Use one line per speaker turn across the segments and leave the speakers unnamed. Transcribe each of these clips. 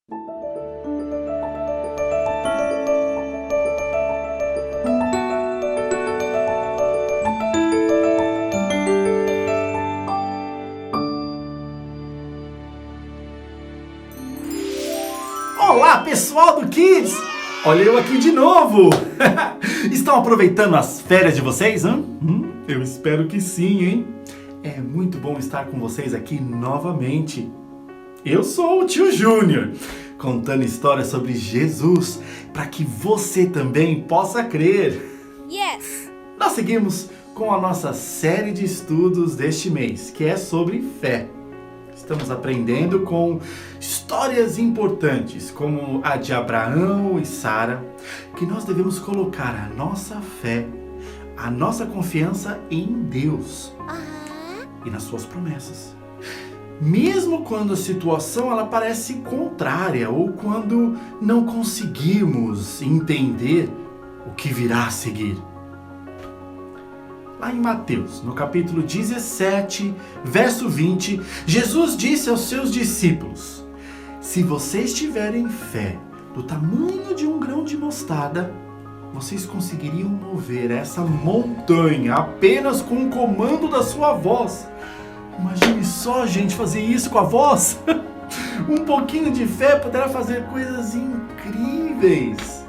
Olá, pessoal do Kids! Olha eu aqui de novo! Estão aproveitando as férias de vocês, hein? Eu espero que sim, hein? É muito bom estar com vocês aqui novamente. Eu sou o tio Júnior, contando histórias sobre Jesus, para que você também possa crer.
Yes!
Nós seguimos com a nossa série de estudos deste mês, que é sobre fé. Estamos aprendendo com histórias importantes, como a de Abraão e Sara, que nós devemos colocar a nossa fé, a nossa confiança em Deus e nas suas promessas. Mesmo quando a situação ela parece contrária ou quando não conseguimos entender o que virá a seguir. Lá em Mateus, no capítulo 17, verso 20, Jesus disse aos seus discípulos: se vocês tiverem fé do tamanho de um grão de mostarda, vocês conseguiriam mover essa montanha apenas com o comando da sua voz. Imagine só, gente, fazer isso com a voz. Um pouquinho de fé poderá fazer coisas incríveis.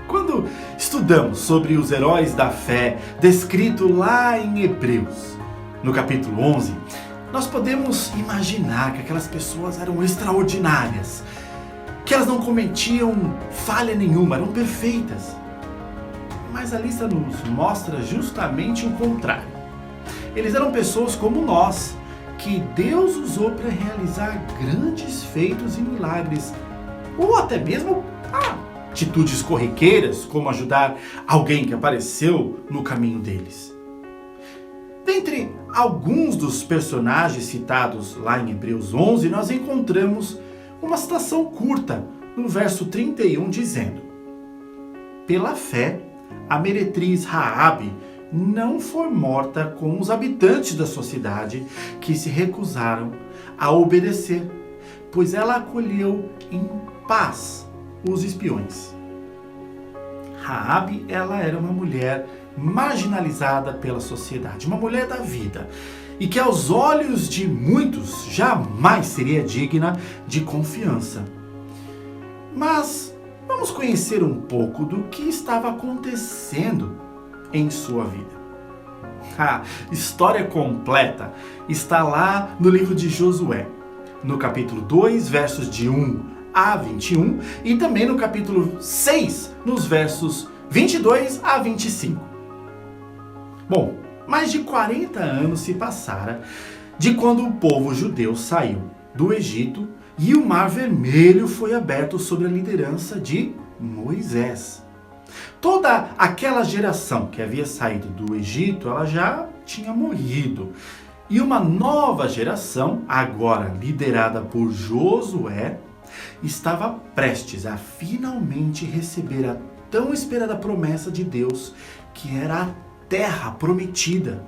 Quando estudamos sobre os heróis da fé, descrito lá em Hebreus, no capítulo 11, nós podemos imaginar que aquelas pessoas eram extraordinárias, que elas não cometiam falha nenhuma, eram perfeitas. Mas a lista nos mostra justamente o contrário. Eles eram pessoas como nós, que Deus usou para realizar grandes feitos e milagres, ou até mesmo atitudes corriqueiras, como ajudar alguém que apareceu no caminho deles. Dentre alguns dos personagens citados lá em Hebreus 11, nós encontramos uma citação curta no verso 31 dizendo: pela fé, a meretriz Raabe não foi morta com os habitantes da sua cidade que se recusaram a obedecer, pois ela acolheu em paz os espiões. Raabe, ela era uma mulher marginalizada pela sociedade, uma mulher da vida, e que aos olhos de muitos jamais seria digna de confiança. Mas vamos conhecer um pouco do que estava acontecendo em sua vida. A história completa está lá no livro de Josué, no capítulo 2, versos de 1 a 21, e também no capítulo 6, nos versos 22 a 25. Bom, mais de 40 anos se passaram de quando o povo judeu saiu do Egito e o Mar Vermelho foi aberto sob a liderança de Moisés. Toda aquela geração que havia saído do Egito, ela já tinha morrido. E uma nova geração, agora liderada por Josué, estava prestes a finalmente receber a tão esperada promessa de Deus, que era a terra prometida.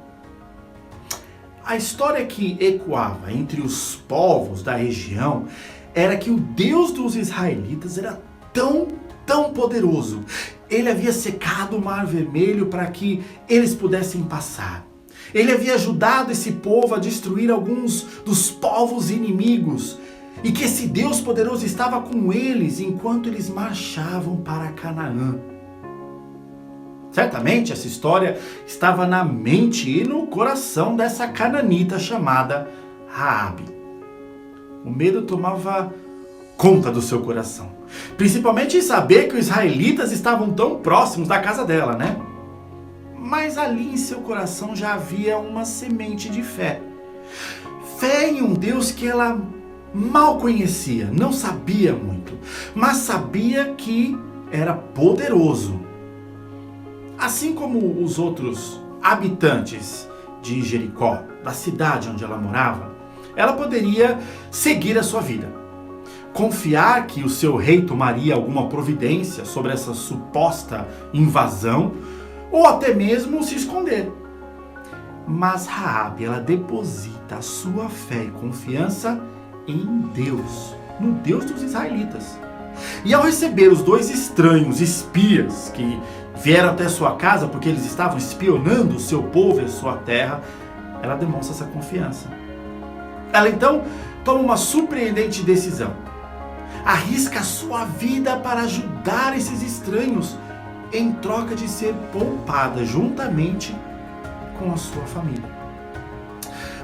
A história que ecoava entre os povos da região era que o Deus dos israelitas era tão poderoso. Ele havia secado o Mar Vermelho para que eles pudessem passar. Ele havia ajudado esse povo a destruir alguns dos povos inimigos. E que esse Deus poderoso estava com eles enquanto eles marchavam para Canaã. Certamente essa história estava na mente e no coração dessa cananita chamada Raabe. O medo tomava conta do seu coração, principalmente em saber que os israelitas estavam tão próximos da casa dela, né? Mas ali em seu coração já havia uma semente de fé. Fé em um Deus que ela mal conhecia, não sabia muito, mas sabia que era poderoso. Assim como os outros habitantes de Jericó, da cidade onde ela morava, ela poderia seguir a sua vida. Confiar que o seu rei tomaria alguma providência sobre essa suposta invasão, ou até mesmo se esconder. Mas Raabe, ela deposita a sua fé e confiança em Deus, no Deus dos israelitas. E ao receber os dois estranhos espias que vieram até sua casa porque eles estavam espionando o seu povo e a sua terra, ela demonstra essa confiança. Ela então toma uma surpreendente decisão. Arrisca a sua vida para ajudar esses estranhos em troca de ser poupada juntamente com a sua família.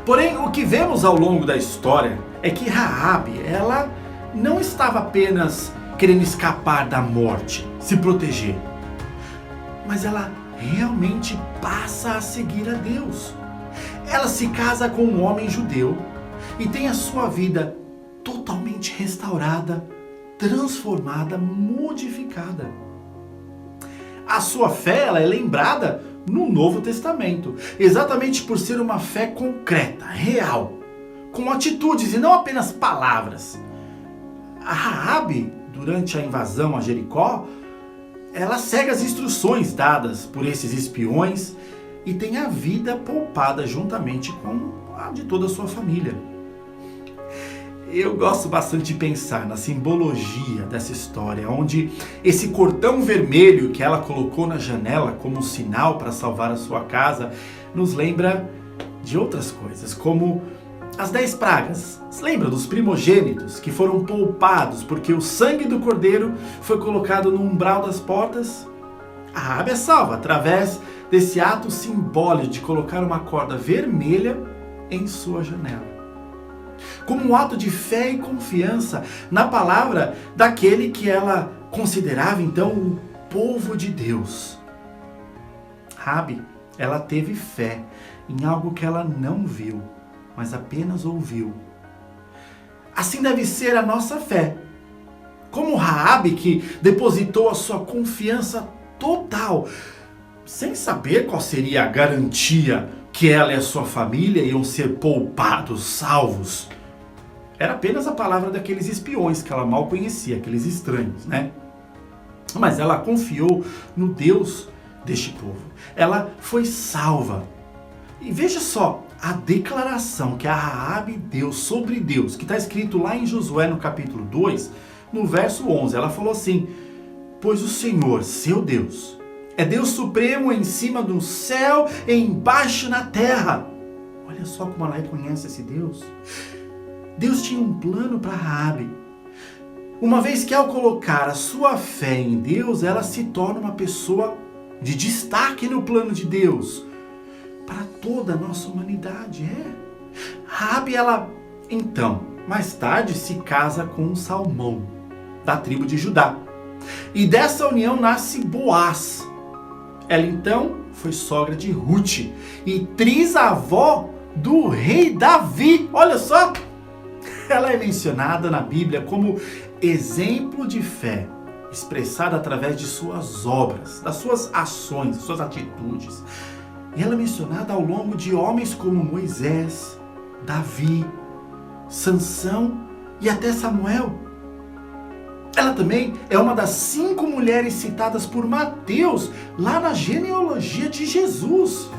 Porém, o que vemos ao longo da história é que Raabe, ela não estava apenas querendo escapar da morte, se proteger, mas ela realmente passa a seguir a Deus. Ela se casa com um homem judeu e tem a sua vida totalmente restaurada, transformada, modificada. A sua fé ela é lembrada no Novo Testamento, exatamente por ser uma fé concreta, real, com atitudes e não apenas palavras. A Raabe, durante a invasão a Jericó, ela segue as instruções dadas por esses espiões e tem a vida poupada juntamente com a de toda a sua família. Eu gosto bastante de pensar na simbologia dessa história, onde esse cordão vermelho que ela colocou na janela como um sinal para salvar a sua casa, nos lembra de outras coisas, como as 10 pragas. Você lembra dos primogênitos que foram poupados porque o sangue do cordeiro foi colocado no umbral das portas? A Raabe é salva através desse ato simbólico de colocar uma corda vermelha em sua janela, como um ato de fé e confiança na palavra daquele que ela considerava então o povo de Deus. Raabe, ela teve fé em algo que ela não viu, mas apenas ouviu. Assim deve ser a nossa fé. Como Raabe, que depositou a sua confiança total, sem saber qual seria a garantia que ela e a sua família iam ser poupados, salvos. Era apenas a palavra daqueles espiões que ela mal conhecia, aqueles estranhos, né? Mas ela confiou no Deus deste povo. Ela foi salva. E veja só a declaração que a Raabe deu sobre Deus, que está escrito lá em Josué no capítulo 2, no verso 11. Ela falou assim: pois o Senhor, seu Deus, é Deus supremo em cima do céu e embaixo na terra. Olha só como ela reconhece esse Deus. Deus tinha um plano para Raabe. Uma vez que ao colocar a sua fé em Deus, ela se torna uma pessoa de destaque no plano de Deus para toda a nossa humanidade. Raabe, ela então, mais tarde, se casa com Salmão, da tribo de Judá. E dessa união nasce Boaz. Ela então foi sogra de Ruth e trisavó do rei Davi. Olha só! Ela é mencionada na Bíblia como exemplo de fé, expressada através de suas obras, das suas ações, das suas atitudes. E ela é mencionada ao longo de homens como Moisés, Davi, Sansão e até Samuel. Ela também é uma das 5 mulheres citadas por Mateus lá na genealogia de Jesus.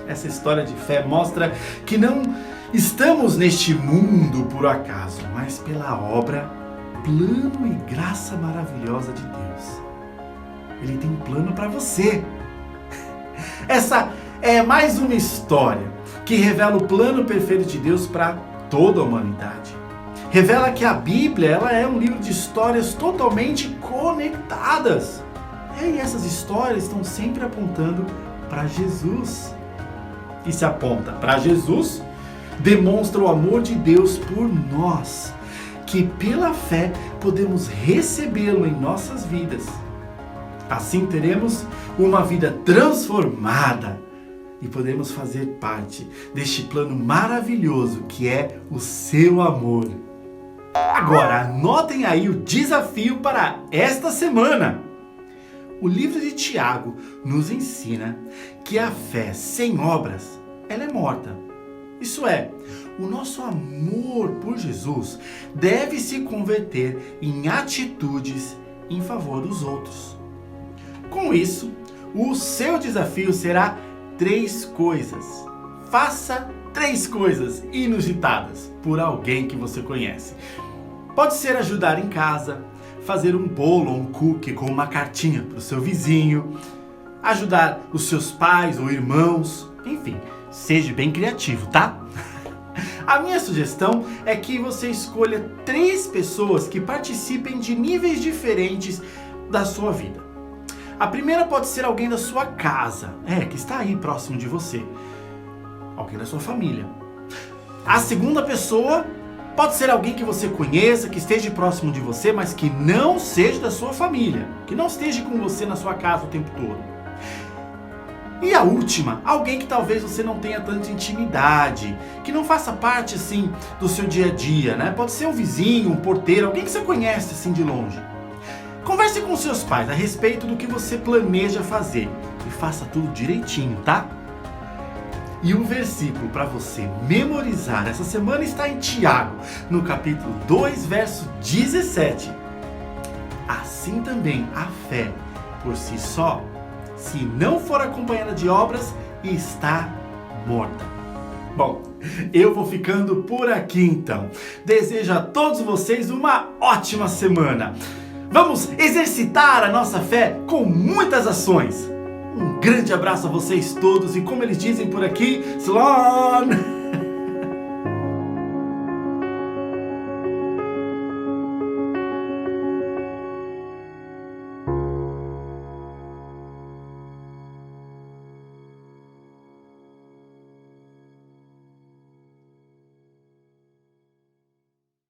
Essa história de fé mostra que não estamos neste mundo por acaso, mas pela obra, plano e graça maravilhosa de Deus. Ele tem um plano para você. Essa é mais uma história que revela o plano perfeito de Deus para toda a humanidade. Revela que a Bíblia ela é um livro de histórias totalmente conectadas. E essas histórias estão sempre apontando para Jesus. E se aponta para Jesus, demonstra o amor de Deus por nós, que pela fé podemos recebê-lo em nossas vidas. Assim teremos uma vida transformada e podemos fazer parte deste plano maravilhoso que é o seu amor. Agora, anotem aí o desafio para esta semana. O livro de Tiago nos ensina que a fé sem obras, ela é morta. Isso é, o nosso amor por Jesus deve se converter em atitudes em favor dos outros. Com isso, o seu desafio será 3 coisas. Faça 3 coisas inusitadas por alguém que você conhece. Pode ser ajudar em casa, fazer um bolo ou um cookie com uma cartinha para o seu vizinho, ajudar os seus pais ou irmãos, enfim, seja bem criativo, tá? A minha sugestão é que você escolha 3 pessoas que participem de níveis diferentes da sua vida. A primeira pode ser alguém da sua casa, que está aí próximo de você. Alguém da sua família. A segunda pessoa pode ser alguém que você conheça, que esteja próximo de você, mas que não seja da sua família, que não esteja com você na sua casa o tempo todo. E a última, alguém que talvez você não tenha tanta intimidade, que não faça parte assim do seu dia a dia, né? Pode ser um vizinho, um porteiro, alguém que você conhece assim de longe. Converse com seus pais a respeito do que você planeja fazer e faça tudo direitinho, tá? E um versículo para você memorizar essa semana está em Tiago, no capítulo 2, verso 17. Assim também a fé, por si só, se não for acompanhada de obras, está morta. Bom, eu vou ficando por aqui então. Desejo a todos vocês uma ótima semana. Vamos exercitar a nossa fé com muitas ações. Um grande abraço a vocês todos e como eles dizem por aqui, Slán!